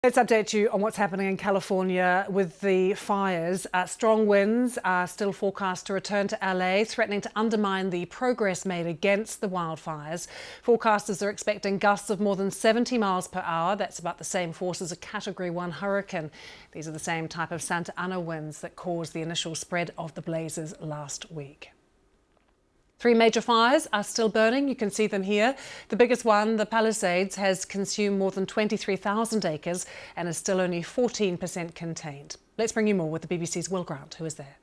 Let's update you on what's happening in California with the fires. Strong winds are still forecast to return to LA, threatening to undermine the progress made against the wildfires. Forecasters are expecting gusts of more than 70 miles per hour. That's about the same force as a Category 1 hurricane. These are the same type of Santa Ana winds that caused the initial spread of the blazes last week. 3 major fires are still burning. You can see them here. The biggest one, the Palisades, has consumed more than 23,000 acres and is still only 14% contained. Let's bring you more with the BBC's Will Grant, who is there.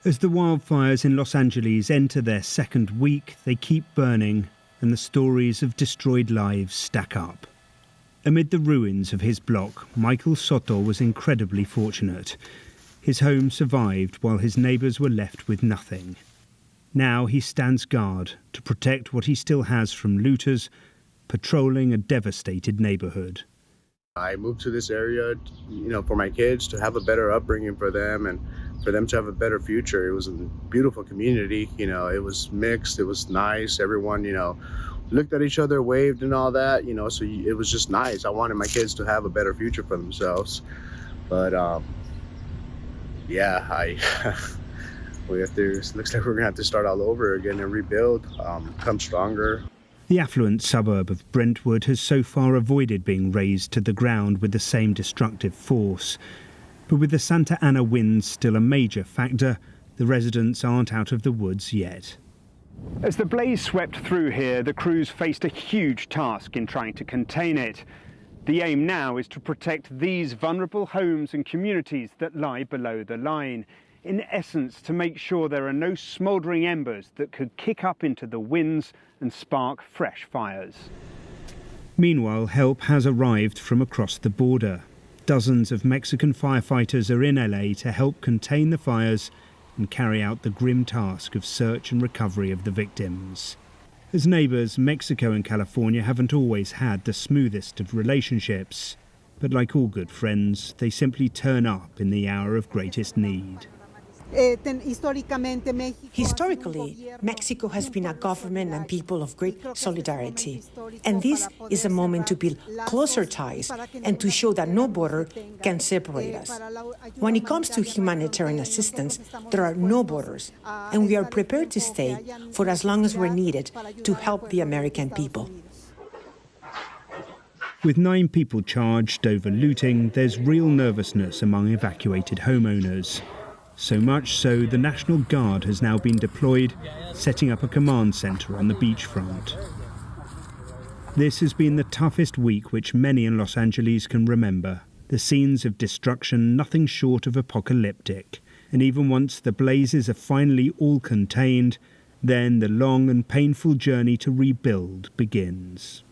As the wildfires in Los Angeles enter their second week, they keep burning and the stories of destroyed lives stack up. Amid the ruins of his block, Michael Soto was incredibly fortunate. His home survived while his neighbours were left with nothing. Now he stands guard to protect what he still has from looters, patrolling a devastated neighborhood. I moved to this area, for my kids to have a better upbringing for them and for them to have a better future. It was a beautiful community, it was mixed, it was nice. Everyone, looked at each other, waved and all that, so it was just nice. I wanted my kids to have a better future for themselves. But looks like we're gonna have to start all over again and rebuild, come stronger. The affluent suburb of Brentwood has so far avoided being razed to the ground with the same destructive force. But with the Santa Ana winds still a major factor, the residents aren't out of the woods yet. As the blaze swept through here, the crews faced a huge task in trying to contain it. The aim now is to protect these vulnerable homes and communities that lie below the line. In essence, to make sure there are no smouldering embers that could kick up into the winds and spark fresh fires. Meanwhile, help has arrived from across the border. Dozens of Mexican firefighters are in LA to help contain the fires and carry out the grim task of search and recovery of the victims. As neighbours, Mexico and California haven't always had the smoothest of relationships. But like all good friends, they simply turn up in the hour of greatest need. Historically, Mexico has been a government and people of great solidarity. And this is a moment to build closer ties and to show that no border can separate us. When it comes to humanitarian assistance, there are no borders, and we are prepared to stay for as long as we're needed to help the American people. With 9 people charged over looting, there's real nervousness among evacuated homeowners. So much so, the National Guard has now been deployed, setting up a command centre on the beachfront. This has been the toughest week which many in Los Angeles can remember. The scenes of destruction nothing short of apocalyptic. And even once the blazes are finally all contained, then the long and painful journey to rebuild begins.